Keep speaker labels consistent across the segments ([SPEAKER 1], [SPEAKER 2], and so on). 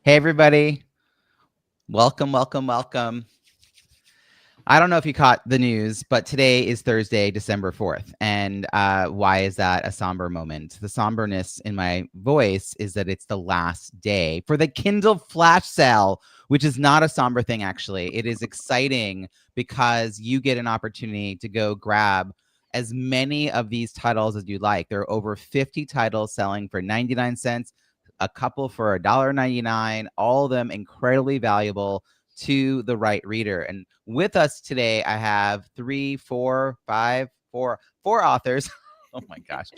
[SPEAKER 1] Hey, everybody. Welcome, welcome, welcome. I don't know if you caught the news, but today is Thursday, December 4th. And why is that a somber moment? The somberness in my voice is that it's the last day for the Kindle Flash Sale, which is not a somber thing, actually. It is exciting because you get an opportunity to go grab as many of these titles as you like. There are over 50 titles selling for 99 cents, a couple for $1.99, all of them incredibly valuable to the right reader. And with us today, I have four authors. Oh my gosh.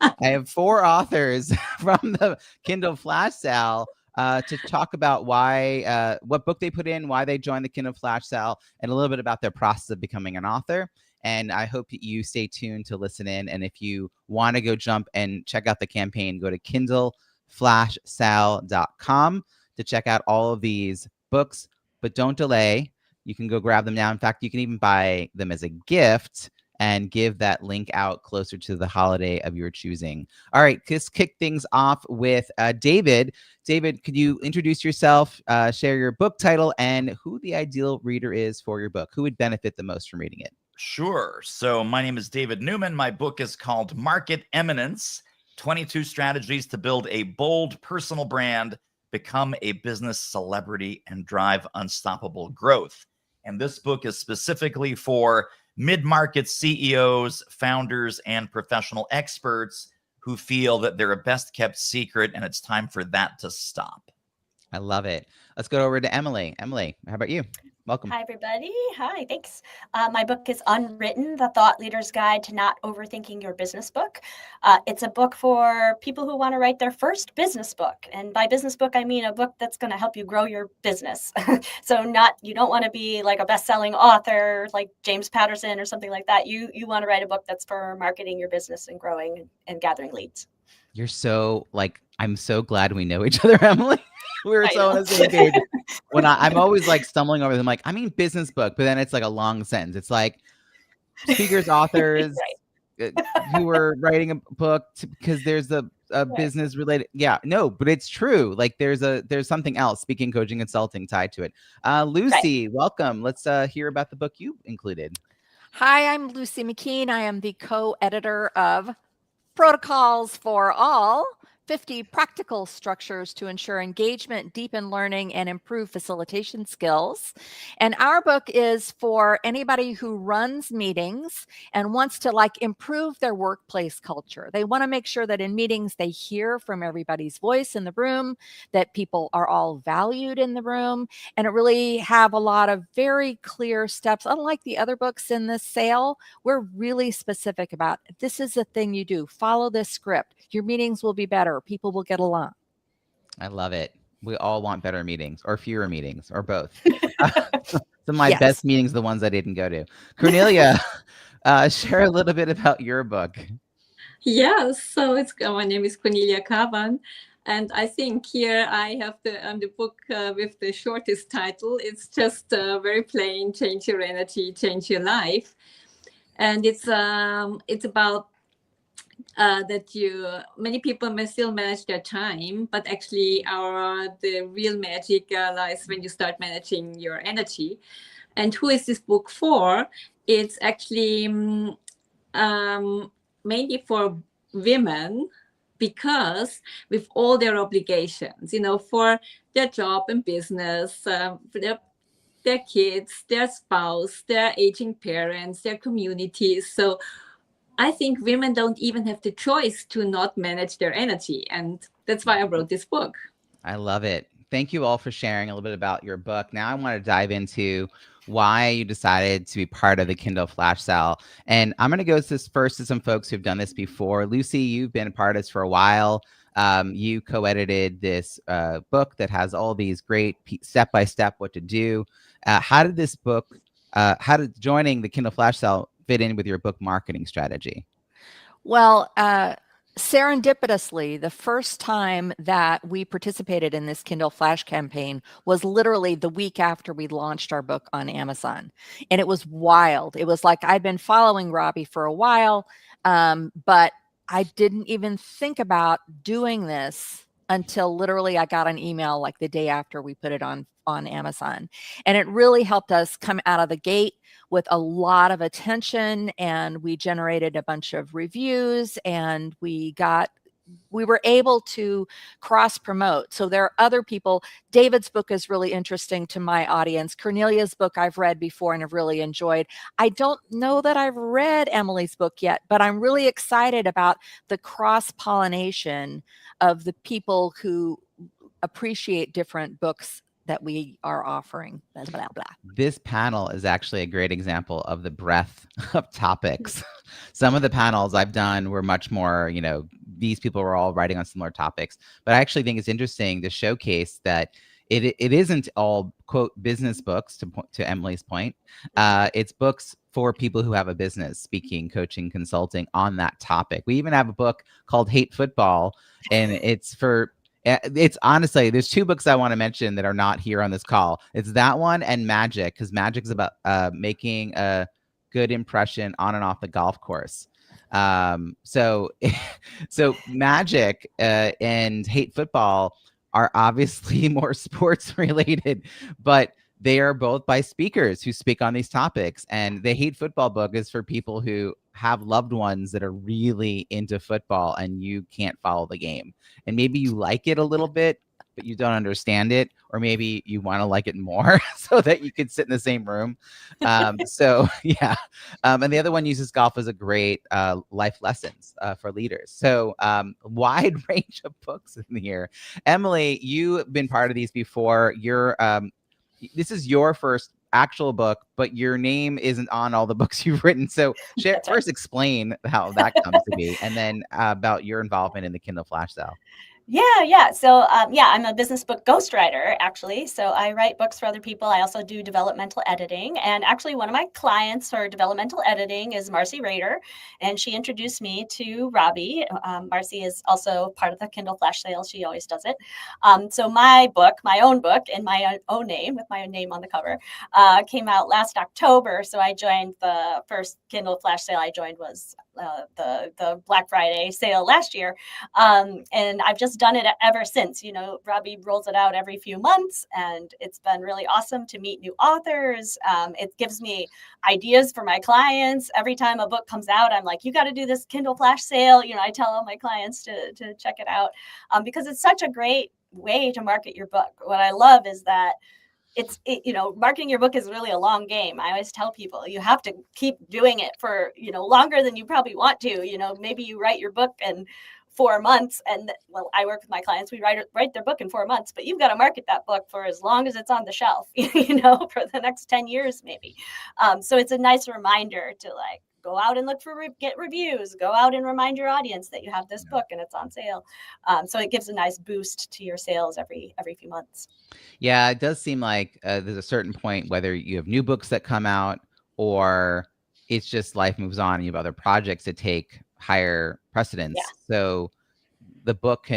[SPEAKER 1] I have four authors from the Kindle Flash Sale to talk about why, what book they put in, why they joined the Kindle Flash Sale, and a little bit about their process of becoming an author. And I hope you stay tuned to listen in. And if you want to go jump and check out the campaign, go to kindleflashsale.com to check out all of these books, but don't delay. You can go grab them now. In fact, you can even buy them as a gift and give that link out closer to the holiday of your choosing. All right, let's kick things off with David. David, could you introduce yourself, share your book title, and who the ideal reader is for your book? Who would benefit the most from reading it?
[SPEAKER 2] Sure. So my name is David Newman. My book is called Market Eminence, 22 Strategies to Build a Bold Personal Brand, Become a Business Celebrity, and Drive Unstoppable Growth. And this book is specifically for mid-market CEOs, founders, and professional experts who feel that they're a best-kept secret, and it's time for that to stop.
[SPEAKER 1] I love it. Let's go over to Emily. Emily, how about you? Welcome.
[SPEAKER 3] Hi, everybody. Hi, thanks. My book is Unwritten, The Thought Leader's Guide to Not Overthinking Your Business Book. It's a book for people who want to write their first business book. And by business book, I mean a book that's going to help you grow your business. So you don't want to be like a best-selling author like James Patterson or something like that. You want to write a book that's for marketing your business and growing and gathering leads.
[SPEAKER 1] You're so I'm so glad we know each other, Emily. We're so on the same page. When I'm always like stumbling over them, like, I mean business book, but then it's like a long sentence. It's like speakers, authors who are writing a book because there's a business related. Yeah, no, but it's true. Like there's something else, speaking, coaching, consulting tied to it. Luci, welcome. Let's hear about the book you included.
[SPEAKER 4] Hi, I'm Luci McKean. I am the co-editor of Protocols for All, 50 practical structures to ensure engagement, deepen learning, and improve facilitation skills. And our book is for anybody who runs meetings and wants to improve their workplace culture. They want to make sure that in meetings they hear from everybody's voice in the room, that people are all valued in the room, and it really have a lot of very clear steps. Unlike the other books in this sale, we're really specific about this is the thing you do. Follow this script. Your meetings will be better. People will get along.
[SPEAKER 1] I love it. We all want better meetings or fewer meetings or both. Some of my best meetings, the ones I didn't go to. Cornelia, share a little bit about your book.
[SPEAKER 5] Yes, so my name is Cornelia Kawann, and I think here I have the book with the shortest title. It's just very plain: change your energy, change your life, and it's about that many people may still manage their time, but actually the real magic lies when you start managing your energy. And who is this book for? It's actually mainly for women, because with all their obligations, for their job and business, for their kids, their spouse, their aging parents, their communities. So I think women don't even have the choice to not manage their energy. And that's why I wrote this book.
[SPEAKER 1] I love it. Thank you all for sharing a little bit about your book. Now I want to dive into why you decided to be part of the Kindle Flash Sale. And I'm going to go first to some folks who've done this before. Luci, you've been a part of this for a while. You co-edited this book that has all these great step-by-step what to do. How did this book, how did joining the Kindle Flash Sale fit in with your book marketing strategy?
[SPEAKER 4] Well, serendipitously, the first time that we participated in this Kindle Flash campaign was literally the week after we launched our book on Amazon. And it was wild. It was like I'd been following Robbie for a while, but I didn't even think about doing this until literally I got an email like the day after we put it on Amazon. And it really helped us come out of the gate with a lot of attention, and we generated a bunch of reviews, and we were able to cross promote. So there are other people. David's book is really interesting to my audience. Cornelia's book I've read before and have really enjoyed. I don't know that I've read Emily's book yet, but I'm really excited about the cross pollination of the people who appreciate different books that we are offering. Blah, blah, blah.
[SPEAKER 1] This panel is actually a great example of the breadth of topics. Some of the panels I've done were much more, these people were all writing on similar topics. But I actually think it's interesting to showcase that it isn't all, quote, business books, to Emily's point. It's books for people who have a business, speaking, coaching, consulting on that topic. We even have a book called Hate Football, and it's honestly, there's two books I want to mention that are not here on this call. It's that one and Magic, because Magic's about making a good impression on and off the golf course. So Magic and Hate Football are obviously more sports related, but they are both by speakers who speak on these topics. And the Hate Football book is for people who have loved ones that are really into football and you can't follow the game. And maybe you like it a little bit, but you don't understand it. Or maybe you want to like it more so that you could sit in the same room. So yeah. And the other one uses golf as a great life lessons for leaders. So wide range of books in here. Emily, you've been part of these before. This is your first actual book, but your name isn't on all the books you've written. So first explain how that comes to be, and then about your involvement in the Kindle Flash Sale.
[SPEAKER 3] Yeah. So, I'm a business book ghostwriter, actually. So I write books for other people. I also do developmental editing. And actually, one of my clients for developmental editing is Marcy Rader. And she introduced me to Robbie. Marcy is also part of the Kindle Flash Sale. She always does it. So my own book, in my own name, with my own name on the cover, came out last October. So I joined the first Kindle Flash Sale I joined was the Black Friday sale last year. And I've just done it ever since. Robbie rolls it out every few months, and it's been really awesome to meet new authors. It gives me ideas for my clients. Every time a book comes out, I'm like, you got to do this Kindle Flash Sale. I tell all my clients to check it out because it's such a great way to market your book. What I love is that marketing your book is really a long game. I always tell people you have to keep doing it for, longer than you probably want to. Maybe you write your book in 4 months, and I work with my clients. We write their book in 4 months, but you've got to market that book for as long as it's on the shelf, for the next 10 years, maybe. So it's a nice reminder to go out and look for get reviews, go out and remind your audience that you have this book and it's on sale. So it gives a nice boost to your sales every few months.
[SPEAKER 1] Yeah, it does seem like there's a certain point, whether you have new books that come out or it's just life moves on and you have other projects that take higher precedence. Yeah. So the book,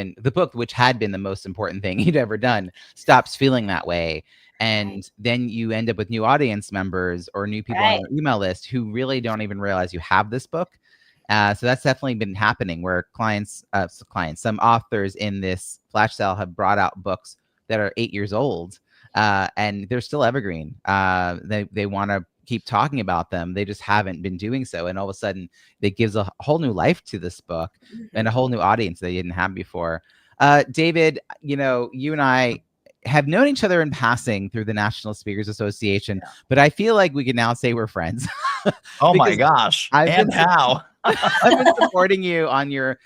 [SPEAKER 1] which had been the most important thing you'd ever done, stops feeling that way. And then you end up with new audience members or new people on your email list who really don't even realize you have this book. So that's definitely been happening where some authors in this flash sale have brought out books that are 8 years old and they're still evergreen. They want to keep talking about them. They just haven't been doing so. And all of a sudden it gives a whole new life to this book and a whole new audience they didn't have before. David, you and I have known each other in passing through the National Speakers Association, but I feel like we can now say we're friends.
[SPEAKER 2] Oh my gosh. I've
[SPEAKER 1] been supporting you on your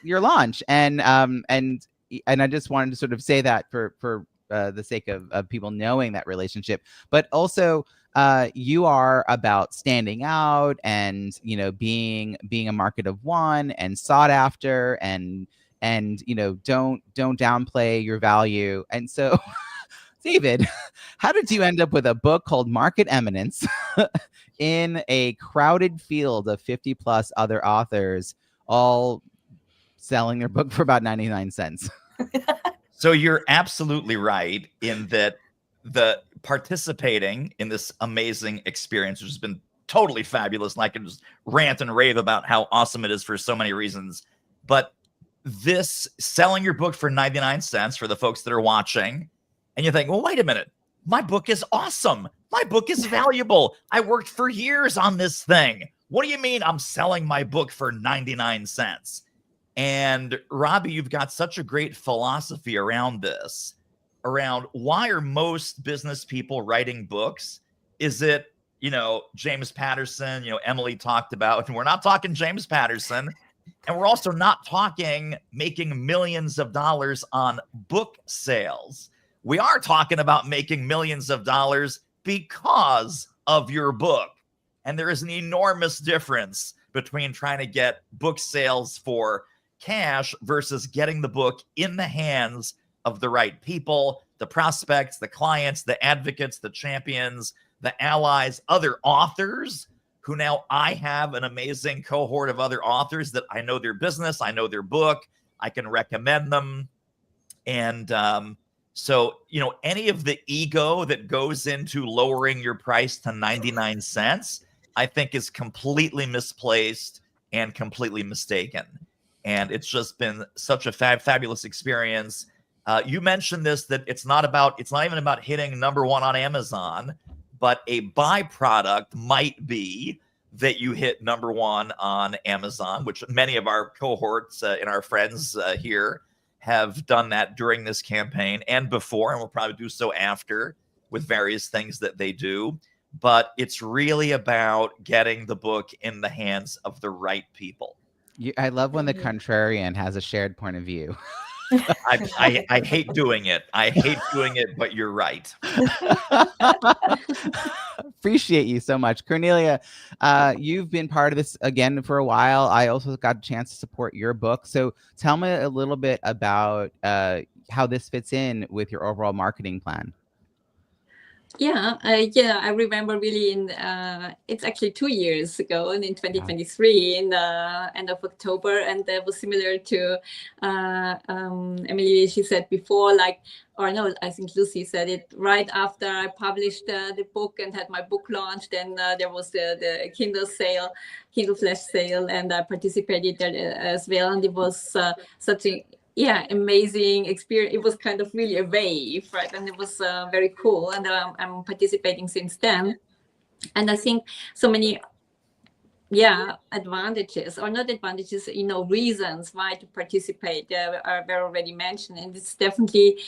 [SPEAKER 1] launch. And I just wanted to sort of say that for the sake of people knowing that relationship, but also you are about standing out and, being a market of one and sought after and don't downplay your value. And so David, how did you end up with a book called Market Eminence in a crowded field of 50 plus other authors, all selling their book for about 99 cents?
[SPEAKER 2] So you're absolutely right in that the participating in this amazing experience, which has been totally fabulous. And I can just rant and rave about how awesome it is for so many reasons. But this selling your book for 99 cents for the folks that are watching, and you think, well, wait a minute, my book is awesome. My book is valuable. I worked for years on this thing. What do you mean I'm selling my book for 99 cents? And Robbie, you've got such a great philosophy around this, around why are most business people writing books? Is it, James Patterson, Emily talked about, and we're not talking James Patterson. And we're also not talking making millions of dollars on book sales. We are talking about making millions of dollars because of your book. And there is an enormous difference between trying to get book sales for cash versus getting the book in the hands of the right people, the prospects, the clients, the advocates, the champions, the allies, other authors who now I have an amazing cohort of other authors that I know their business, I know their book, I can recommend them. And so, any of the ego that goes into lowering your price to 99 cents, I think is completely misplaced and completely mistaken. And it's just been such a fabulous experience. You mentioned this, that it's not even about hitting #1 on Amazon, but a byproduct might be that you hit #1 on Amazon, which many of our cohorts and our friends here have done that during this campaign and before, and will probably do so after with various things that they do. But it's really about getting the book in the hands of the right people.
[SPEAKER 1] I love when the contrarian has a shared point of view.
[SPEAKER 2] I hate doing it. But you're right.
[SPEAKER 1] Appreciate you so much. Cornelia, you've been part of this again for a while. I also got a chance to support your book. So tell me a little bit about how this fits in with your overall marketing plan.
[SPEAKER 5] I remember really it's actually 2 years ago, and in 2023, in the end of October, and that was similar to Emily, she said before, I think Luci said it right after I published the book and had my book launch. Then there was the Kindle Flash Sale, and I participated there as well, and it was such a amazing experience. It was kind of really a wave, right? And it was very cool. And I'm participating since then. And I think so many, advantages, or not advantages, reasons why to participate are already mentioned. And it's definitely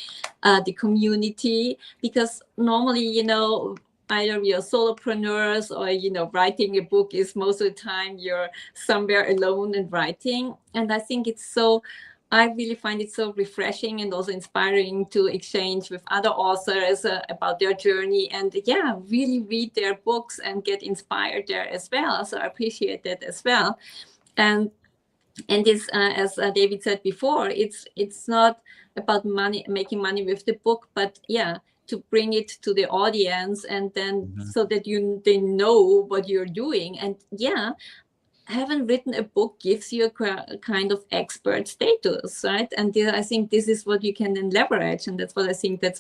[SPEAKER 5] the community, because normally, either you're solopreneurs or, writing a book is most of the time you're somewhere alone and writing. And I think I really find it so refreshing and also inspiring to exchange with other authors about their journey, and really read their books and get inspired there as well. So I appreciate that as well. And this, as David said before, it's not about making money with the book, but to bring it to the audience, and then so that they know what you're doing. And having written a book gives you a kind of expert status, right? And I think this is what you can then leverage, and that's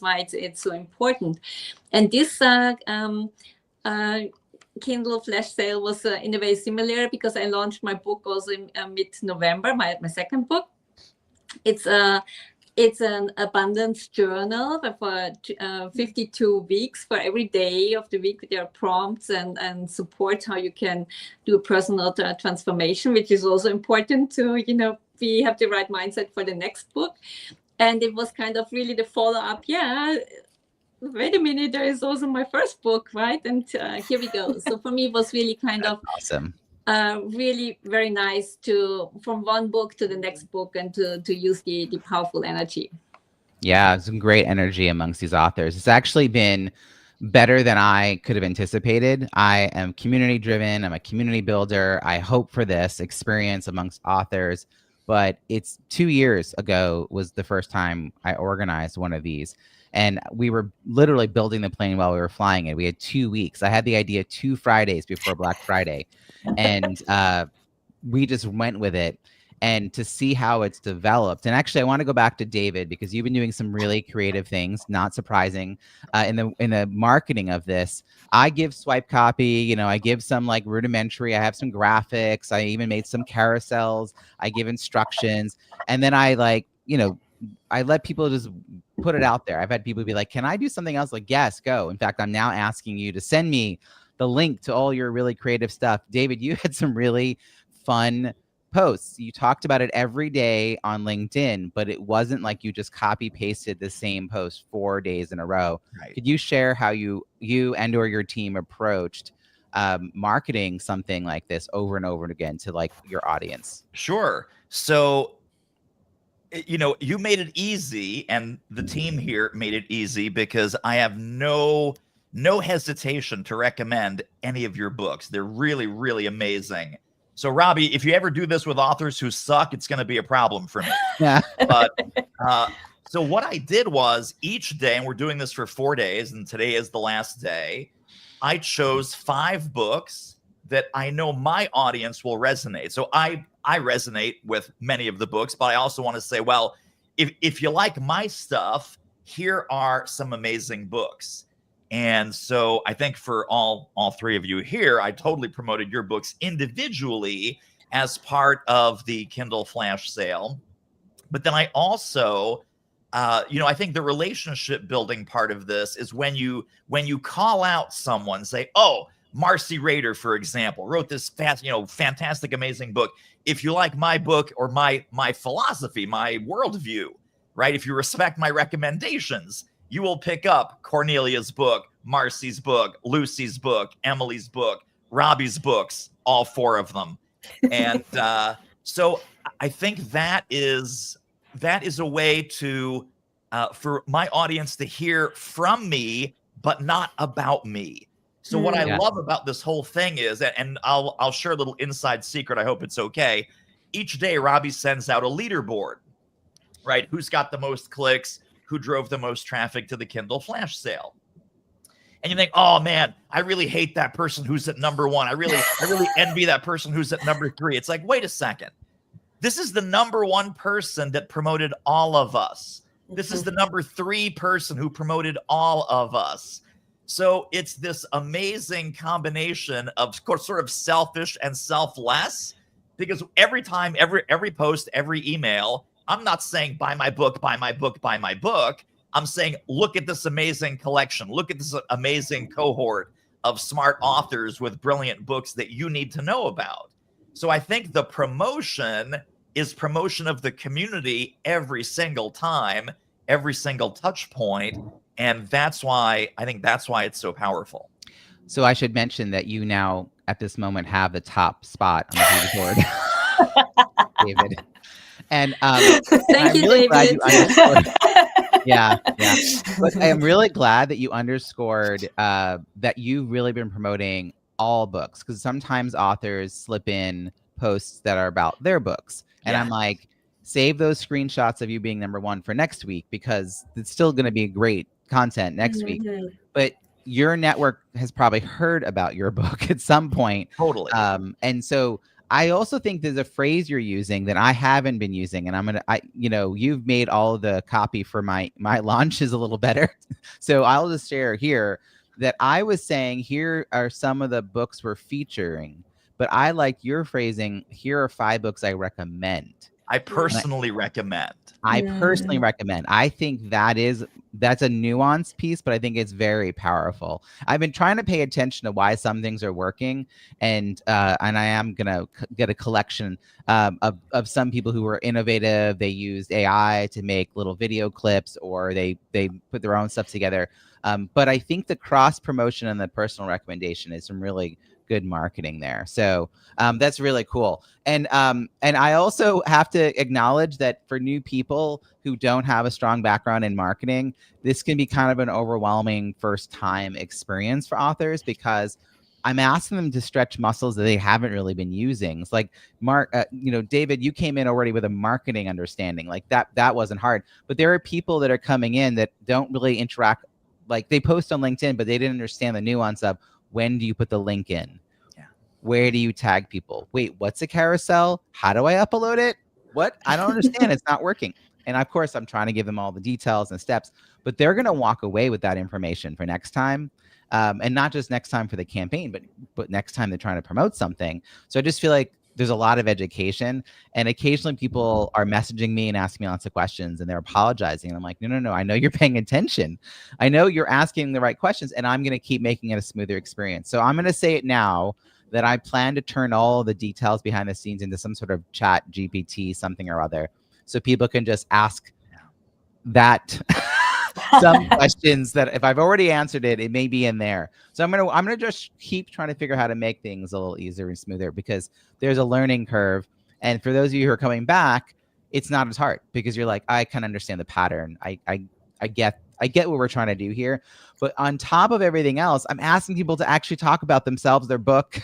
[SPEAKER 5] why it's so important. And this Kindle Flash Sale was in a way similar, because I launched my book also in mid-November, my second book. It's an abundance journal for 52 weeks. For every day of the week, there are prompts and support how you can do a personal transformation, which is also important to, have the right mindset for the next book. And it was kind of really the follow-up. Wait a minute, there is also my first book, right? And here we go. So for me, it was really kind of
[SPEAKER 1] awesome.
[SPEAKER 5] Really very nice from one book to the next book, and to use the powerful energy.
[SPEAKER 1] Yeah, some great energy amongst these authors. It's actually been better than I could have anticipated. I am community driven. I'm a community builder. I hope for this experience amongst authors, but it's 2 years ago was the first time I organized one of these. And we were literally building the plane while we were flying it. We had 2 weeks. I had the idea 2 Fridays before Black Friday. And we just went with it. and to see how it's developed. And actually, I want to go back to David, because you've been doing some really creative things, not surprising, in the marketing of this. I give swipe copy, you know, I give some like rudimentary, I have some graphics, I even made some carousels, I give instructions, and then I like, you know, I let people just put it out there. I've had people be like, can I do something else? Like, yes, go. In fact, I'm now asking you to send me the link to all your really creative stuff. David, you had some really fun posts. You talked about it every day on LinkedIn, but it wasn't like you just copy pasted the same post 4 days in a row.
[SPEAKER 2] Right.
[SPEAKER 1] Could you share how you and or your team approached marketing something like this over and over again to like your audience?
[SPEAKER 2] Sure. So, you know, you made it easy, and the team here made it easy, because I have no hesitation to recommend any of your books. They're really, really amazing. So, Robbie, if you ever do this with authors who suck, it's going to be a problem for me.
[SPEAKER 1] Yeah.
[SPEAKER 2] But so what I did was, each day, and we're doing this for 4 days, and today is the last day, I chose 5 books that I know my audience will resonate. So I resonate with many of the books, but I also want to say, well, if you like my stuff, here are some amazing books. And so I think for all 3 of you here, I totally promoted your books individually as part of the Kindle Flash Sale. But then I also, you know, I think the relationship building part of this is when you call out someone, say, oh, Marcy Rader, for example, wrote this fantastic, amazing book. If you like my book or my philosophy, my worldview, right? If you respect my recommendations, you will pick up Cornelia's book, Marcy's book, Lucy's book, Emily's book, Robbie's books, all 4 of them. And so I think that is a way to for my audience to hear from me, but not about me. So what I love about this whole thing is, and I'll share a little inside secret, I hope it's okay. Each day, Robbie sends out a leaderboard, right? Who's got the most clicks, who drove the most traffic to the Kindle Flash Sale. And you think, oh man, I really hate that person who's at number 1. I really envy that person who's at number 3. It's like, wait a second. This is the number 1 person that promoted all of us. This is the number 3 person who promoted all of us. So it's this amazing combination of sort of selfish and selfless, because every time, every post, every email, I'm not saying buy my book, buy my book, buy my book. I'm saying, look at this amazing collection. Look at this amazing cohort of smart authors with brilliant books that you need to know about. So I think the promotion is promotion of the community every single time, every single touch point. And that's why it's so powerful.
[SPEAKER 1] So I should mention that you now, at this moment, have the top spot on the leaderboard, David. And
[SPEAKER 5] Thank you,
[SPEAKER 1] really
[SPEAKER 5] David.
[SPEAKER 1] Yeah. But I am really glad that you underscored that you've really been promoting all books, because sometimes authors slip in posts that are about their books. And I'm like, save those screenshots of you being number 1 for next week, because it's still going to be great content next week. But your network has probably heard about your book at some point.
[SPEAKER 2] Totally.
[SPEAKER 1] And so I also think there's a phrase you're using that I haven't been using, and you've made all of the copy for my launches a little better. So I'll just share here that I was saying, here are some of the books we're featuring, but I like your phrasing, here are 5 books I recommend.
[SPEAKER 2] I personally recommend.
[SPEAKER 1] I personally recommend. I think that's a nuanced piece, but I think it's very powerful. I've been trying to pay attention to why some things are working, and I am gonna get a collection of some people who were innovative. They used AI to make little video clips, or they put their own stuff together. But I think the cross promotion and the personal recommendation is some really good marketing there. So that's really cool. And I also have to acknowledge that for new people who don't have a strong background in marketing, this can be kind of an overwhelming first time experience for authors, because I'm asking them to stretch muscles that they haven't really been using. It's like David, you came in already with a marketing understanding, like that wasn't hard. But there are people that are coming in that don't really interact. Like, they post on LinkedIn, but they didn't understand the nuance of, when do you put the link in? Yeah. Where do you tag people? Wait, what's a carousel? How do I upload it? what? I don't understand. It's not working. And of course, I'm trying to give them all the details and steps, but they're going to walk away with that information for next time. And not just next time for the campaign, but next time they're trying to promote something. So I just feel like there's a lot of education, and occasionally people are messaging me and asking me lots of questions, and they're apologizing. And I'm like, no, I know you're paying attention. I know you're asking the right questions, and I'm going to keep making it a smoother experience. So I'm going to say it now that I plan to turn all the details behind the scenes into some sort of chat GPT, something or other, so people can just ask that some questions that if I've already answered it, it may be in there. So I'm gonna just keep trying to figure out how to make things a little easier and smoother, because there's a learning curve. And for those of you who are coming back, it's not as hard because you're like, I can understand the pattern. I get what we're trying to do here. But on top of everything else, I'm asking people to actually talk about themselves, their book,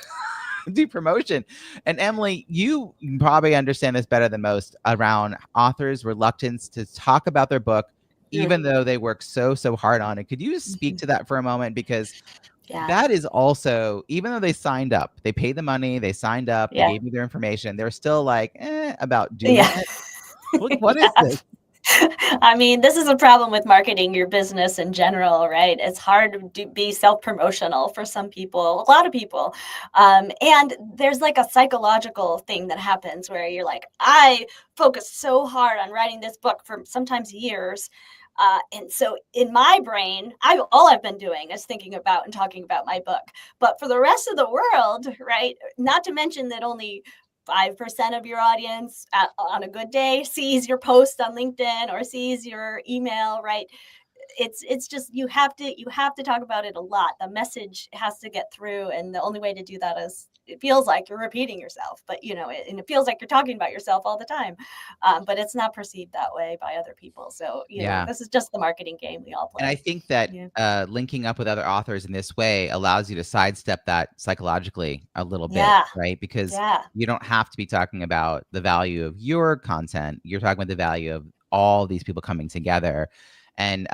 [SPEAKER 1] do promotion. And Emily, you probably understand this better than most around authors' reluctance to talk about their book, even though they work so hard on it. Could you just speak to that for a moment? Because that is also, even though they signed up, they paid the money, they signed up, they gave me their information, they're still like, about doing it. What is this?
[SPEAKER 3] I mean, this is a problem with marketing your business in general, right? It's hard to be self-promotional for some people, a lot of people. And there's like a psychological thing that happens where you're like, I focused so hard on writing this book for sometimes years. And so in my brain, all I've been doing is thinking about and talking about my book. But for the rest of the world, right? Not to mention that only 5% of your audience on a good day sees your post on LinkedIn or sees your email, right? It's just you have to talk about it a lot. The message has to get through, and the only way to do that is, it feels like you're repeating yourself, but and it feels like you're talking about yourself all the time, but it's not perceived that way by other people. So this is just the marketing game we all play.
[SPEAKER 1] And I think that linking up with other authors in this way allows you to sidestep that psychologically a little bit, right? Because you don't have to be talking about the value of your content. You're talking about the value of all these people coming together. And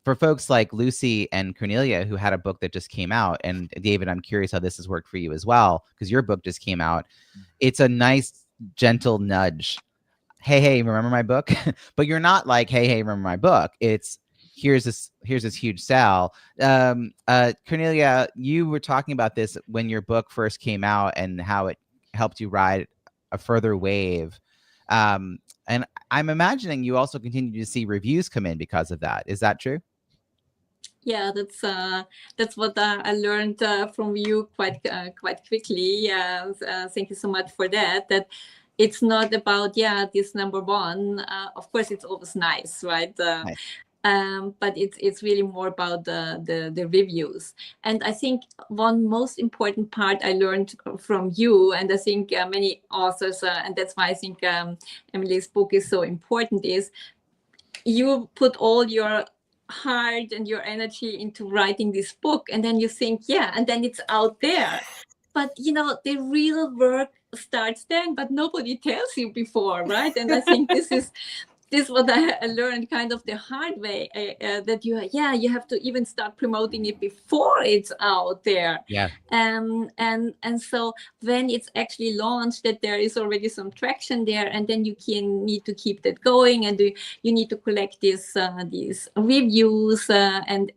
[SPEAKER 1] for folks like Luci and Cornelia, who had a book that just came out, and David, I'm curious how this has worked for you as well, because your book just came out. It's a nice, gentle nudge. Hey, remember my book? But you're not like, hey, remember my book. It's here's this huge sale. Cornelia, you were talking about this when your book first came out and how it helped you ride a further wave. And I'm imagining you also continue to see reviews come in because of that. Is that true?
[SPEAKER 5] Yeah, that's what I learned from you quite quickly. Thank you so much for that. That it's not about this number one. Of course, it's always nice, right? Nice. But it's really more about the reviews. And I think one most important part I learned from you, and I think many authors, and that's why I think Emily's book is so important, is you put all your heart and your energy into writing this book, and then you think, and then it's out there. But the real work starts then, but nobody tells you before, right? And I think this is what I learned kind of the hard way, that you have to even start promoting it before it's out there.
[SPEAKER 1] Yeah.
[SPEAKER 5] And so when it's actually launched, that there is already some traction there, and then you need to keep that going, and you need to collect these reviews and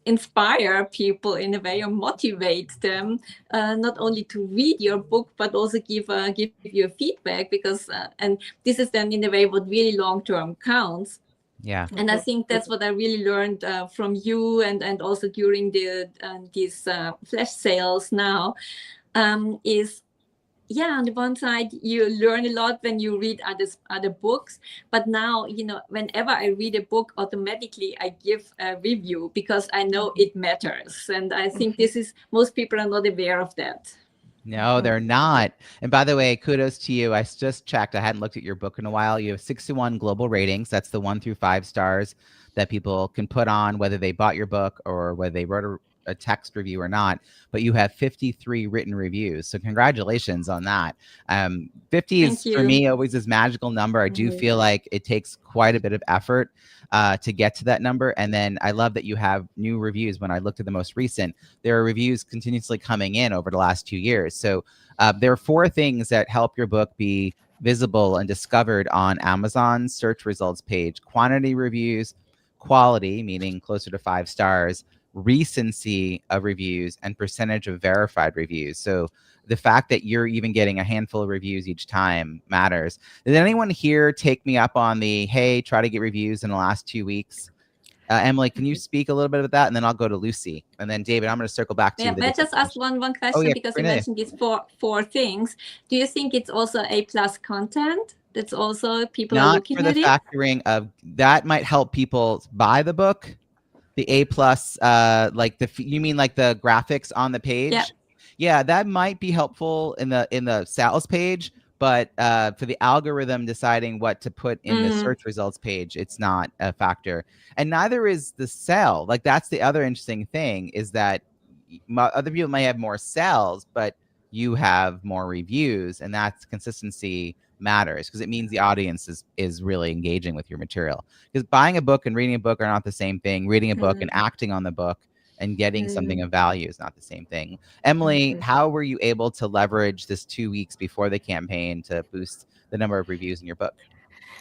[SPEAKER 5] inspire people in a way, or motivate them not only to read your book but also give you feedback, because and this is then in a way what really long-term counts. And I think that's what I really learned from you, and also during these flash sales now, is on the one side, you learn a lot when you read other books. But now, whenever I read a book, automatically I give a review, because I know it matters. And I think most people are not aware of that.
[SPEAKER 1] No, they're not. And by the way, kudos to you. I just checked. I hadn't looked at your book in a while. You have 61 global ratings. That's the 1 through 5 stars that people can put on, whether they bought your book or whether they wrote a text review or not. But you have 53 written reviews. So congratulations on that. 50 is for me always this magical number. I do feel like it takes quite a bit of effort to get to that number. And then I love that you have new reviews. When I looked at the most recent, there are reviews continuously coming in over the last 2 years. So there are 4 things that help your book be visible and discovered on Amazon's search results page. Quantity reviews, quality, meaning closer to 5 stars, recency of reviews, and percentage of verified reviews. So the fact that you're even getting a handful of reviews each time matters. Did anyone here take me up on the, hey, try to get reviews in the last 2 weeks? Emily, can you speak a little bit about that? And then I'll go to Luci. And then David, I'm going to circle back to you.
[SPEAKER 5] May I just ask one question?
[SPEAKER 1] Oh, yeah,
[SPEAKER 5] because
[SPEAKER 1] Cornelia.
[SPEAKER 5] you mentioned these four things. Do you think it's also A+ content? That's also people are looking at it?
[SPEAKER 1] Not for the factoring of that might help people buy the book. The A+, like you mean like the graphics on the page?
[SPEAKER 5] Yeah.
[SPEAKER 1] Yeah, that might be helpful in the sales page, but for the algorithm deciding what to put in the search results page, it's not a factor. And neither is the sell. Like that's the other interesting thing is that other people may have more sales, but you have more reviews, and that's consistency matters because it means the audience is really engaging with your material. Because buying a book and reading a book are not the same thing. Reading a book and acting on the book and getting something of value is not the same thing. Emily, how were you able to leverage this 2 weeks before the campaign to boost the number of reviews in your book?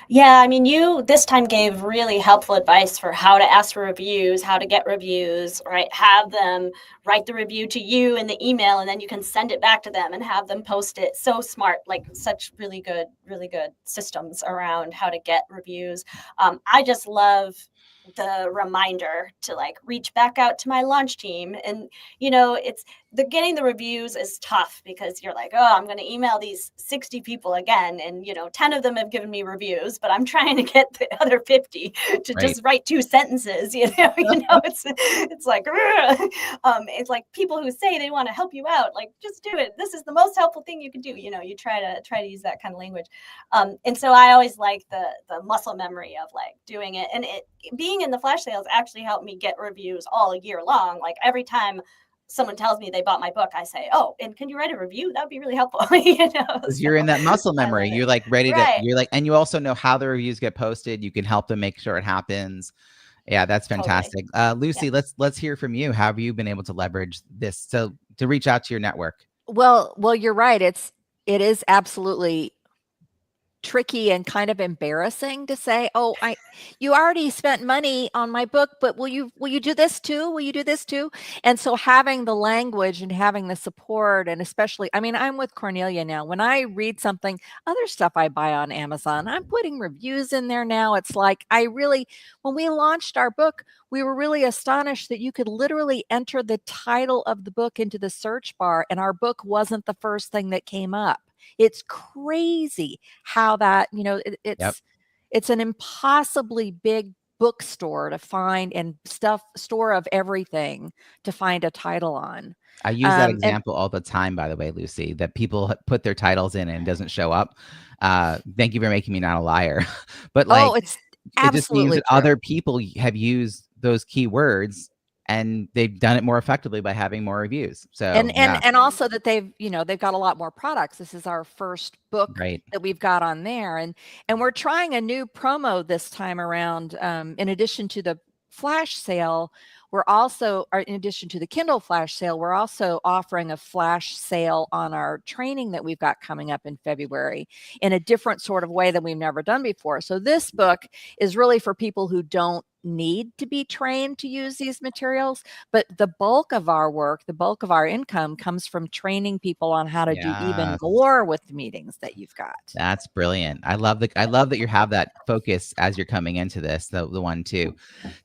[SPEAKER 3] Yeah, I mean, you this time gave really helpful advice for how to ask for reviews, how to get reviews, right? Have them write the review to you in the email, and then you can send it back to them and have them post it. So smart, like such really good systems around how to get reviews. I just love the reminder to like reach back out to my launch team. And, you know, it's getting the reviews is tough because you're like, oh, I'm going to email these 60 people again. And, you know, 10 of them have given me reviews, but I'm trying to get the other 50 to just write 2 sentences. It's like, it's like people who say they want to help you out, like, just do it. This is the most helpful thing you can do. You know, you try to use that kind of language. And so I always like the muscle memory of like doing it. And being in the flash sales actually helped me get reviews all year long. Like every time someone tells me they bought my book, I say, oh, and can you write a review? That would be really helpful.
[SPEAKER 1] Because you're in that muscle memory. You're like ready to,
[SPEAKER 3] Right.
[SPEAKER 1] you're like, and you also know how the reviews get posted. You can help them make sure it happens. Yeah, that's fantastic.
[SPEAKER 3] Totally.
[SPEAKER 1] Luci, let's hear from you. How have you been able to leverage this to reach out to your network?
[SPEAKER 4] Well, you're right. It is absolutely tricky and kind of embarrassing to say, oh, you already spent money on my book, but will you do this too? Will you do this too? And so having the language and having the support, and especially, I mean, I'm with Cornelia now. When I read something, other stuff I buy on Amazon, I'm putting reviews in there now. It's like, when we launched our book, we were really astonished that you could literally enter the title of the book into the search bar, and our book wasn't the first thing that came up. It's crazy how that, it's an impossibly big bookstore to find and store of everything to find a title on.
[SPEAKER 1] I use that example all the time, by the way, Luci, that people put their titles in and it doesn't show up. Thank you for making me not a liar. But like,
[SPEAKER 4] it's
[SPEAKER 1] it just means that
[SPEAKER 4] true.
[SPEAKER 1] other people have used those keywords and they've done it more effectively by having more reviews. So
[SPEAKER 4] and also that they've got a lot more products. This is our first book that we've got on there, and we're trying a new promo this time around. In addition to the flash sale, in addition to the Kindle Flash Sale, we're also offering a flash sale on our training that we've got coming up in February in a different sort of way than we've never done before. So this book is really for people who don't need to be trained to use these materials, but the bulk of our work, the bulk of our income comes from training people on how to do even more with the meetings that you've got.
[SPEAKER 1] That's brilliant. I love that you have that focus as you're coming into this, the one too.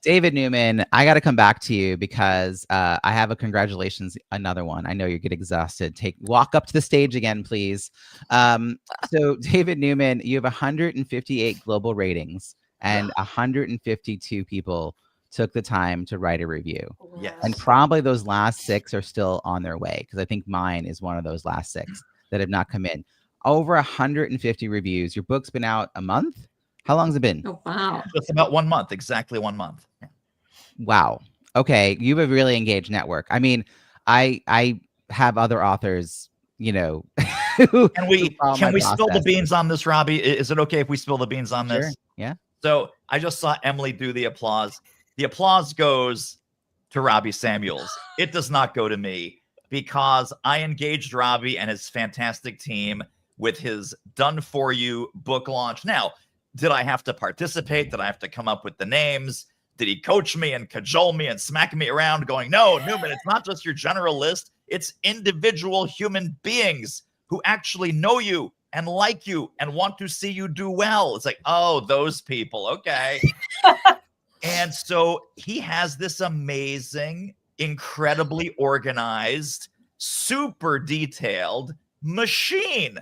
[SPEAKER 1] David Newman, I got to come back to you because I have a congratulations, another one. I know you're getting exhausted. Walk up to the stage again, please. So David Newman, you have 158 global ratings. And 152 people took the time to write a review.
[SPEAKER 2] Yes.
[SPEAKER 1] And probably those last 6 are still on their way, because I think mine is one of those last 6 that have not come in. Over 150 reviews. Your book's been out a month? How long has it been?
[SPEAKER 5] Oh, wow.
[SPEAKER 2] Just about 1 month, exactly 1 month. Yeah.
[SPEAKER 1] Wow. Okay. You have a really engaged network. I mean, I have other authors, Can
[SPEAKER 2] we spill the beans on this, Robbie? Is it okay if we spill the beans on this?
[SPEAKER 1] Yeah.
[SPEAKER 2] So I just saw Emily do the applause. The applause goes to Robbie Samuels. It does not go to me, because I engaged Robbie and his fantastic team with his done-for-you book launch. Now, did I have to participate? Did I have to come up with the names? Did he coach me and cajole me and smack me around going, no, Newman, it's not just your general list. It's individual human beings who actually know you and like you and want to see you do well. It's like, oh, those people. Okay. And so he has this amazing, incredibly organized, super detailed machine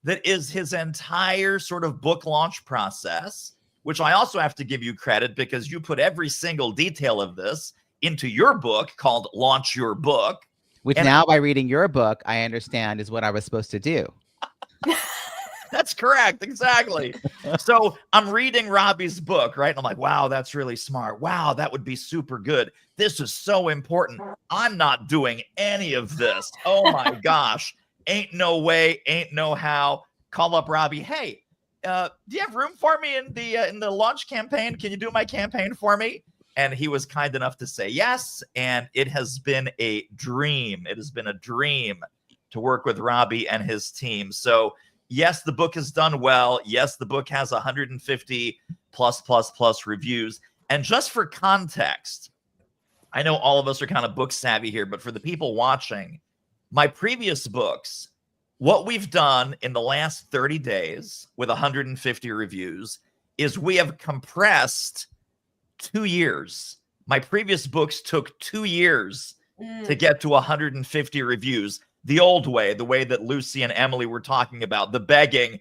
[SPEAKER 2] that is his entire sort of book launch process, which I also have to give you credit because you put every single detail of this into your book called Launch Your Book.
[SPEAKER 1] Which now by reading your book, I understand is what I was supposed to do.
[SPEAKER 2] That's correct. Exactly. So I'm reading Robbie's book, right? And I'm like, wow, that's really smart. Wow, that would be super good. This is so important. I'm not doing any of this. Oh my gosh. Ain't no way, ain't no how. Call up Robbie. Hey, do you have room for me in the launch campaign? Can you do my campaign for me? And he was kind enough to say yes. And it has been a dream. It has been a dream to work with Robbie and his team. So yes, the book has done well. Yes, the book has 150 plus reviews. And just for context, I know all of us are kind of book savvy here, but for the people watching, my previous books, what we've done in the last 30 days with 150 reviews is we have compressed 2 years. My previous books took 2 years to get to 150 reviews. The old way, the way that Luci and Emily were talking about, the begging,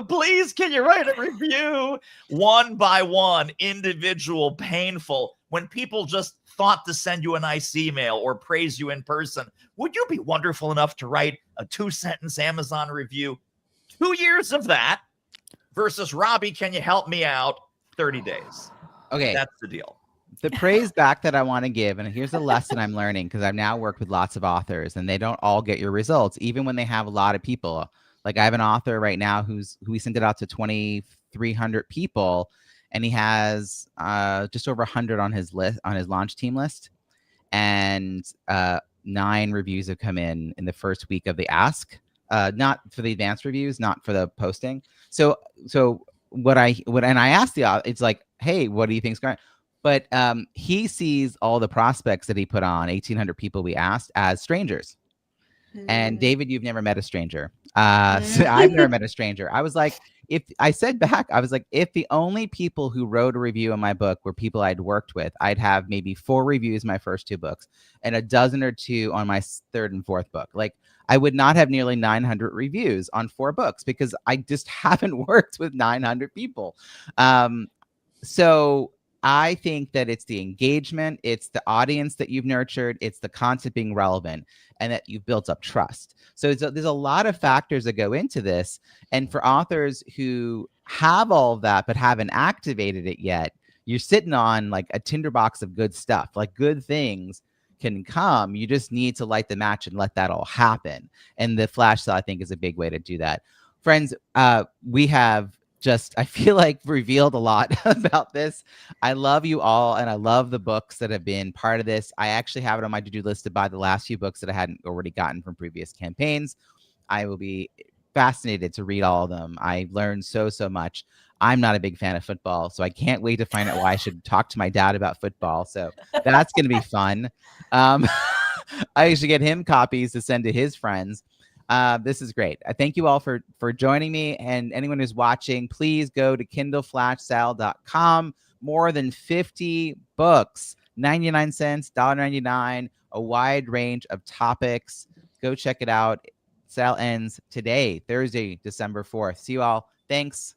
[SPEAKER 2] please, can you write a review? One by one, individual, painful. When people just thought to send you a nice email or praise you in person, would you be wonderful enough to write a 2-sentence Amazon review? 2 years of that versus Robbie, can you help me out? 30 days.
[SPEAKER 1] Okay.
[SPEAKER 2] That's the deal.
[SPEAKER 1] The praise back that I want to give, and here's a lesson I'm learning because I've now worked with lots of authors and they don't all get your results, even when they have a lot of people. Like I have an author right now who we sent it out to 2,300 people, and he has just over 100 on his list, on his launch team list, and 9 reviews have come in the first week of the ask, not for the advanced reviews, not for the posting. So what I asked the author, it's like, hey, what do you think's going on? But he sees all the prospects that he put on, 1,800 people we asked, as strangers. And David, you've never met a stranger. So I've never met a stranger. I was like, if the only people who wrote a review in my book were people I'd worked with, I'd have maybe 4 reviews in my first 2 books and a dozen or 2 on my 3rd and 4th book. Like I would not have nearly 900 reviews on 4 books because I just haven't worked with 900 people. So I think that it's the engagement, it's the audience that you've nurtured, it's the content being relevant, and that you've built up trust. So there's a lot of factors that go into this. And for authors who have all of that but haven't activated it yet, you're sitting on like a tinderbox of good stuff. Like good things can come. You just need to light the match and let that all happen. And the flash sale, I think, is a big way to do that. Friends, we have I feel like revealed a lot about this. I love you all, and I love the books that have been part of this. I actually have it on my to-do list to buy the last few books that I hadn't already gotten from previous campaigns. I will be fascinated to read all of them. I learned so much. I'm not a big fan of football, so I can't wait to find out why I should talk to my dad about football. So that's going to be fun. I should get him copies to send to his friends. This is great. I thank you all for joining me, and anyone who's watching, please go to kindleflashsale.com. More than 50 books, 99 cents, $1.99, a wide range of topics. Go check it out. Sale ends today, Thursday, December 4th. See you all. Thanks.